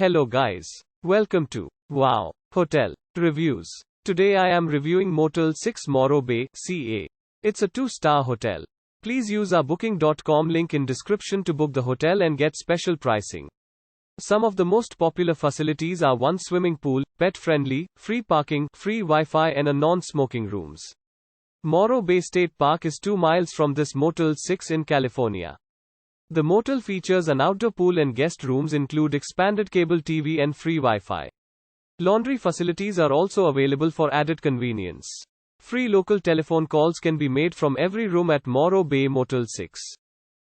Hello guys. Welcome to Wow Hotel Reviews. Today I am reviewing Motel 6-Morro Bay, CA. It's a 2-star hotel. Please use our booking.com link in description to book the hotel and get special pricing. Some of the most popular facilities are one swimming pool, pet-friendly, free parking, free Wi-Fi and a non-smoking rooms. Morro Bay State Park is 2 miles from this Motel 6 in California. The motel features an outdoor pool and guest rooms include expanded cable TV and free Wi-Fi. Laundry facilities are also available for added convenience. Free local telephone calls can be made from every room at Morro Bay Motel 6.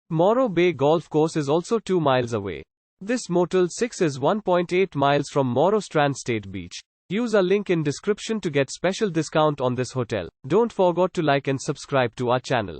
Morro Bay Golf Course is also 2 miles away. This Motel 6 is 1.8 miles from Morro Strand State Beach. Use our link in description to get special discount on this hotel. Don't forget to like and subscribe to our channel.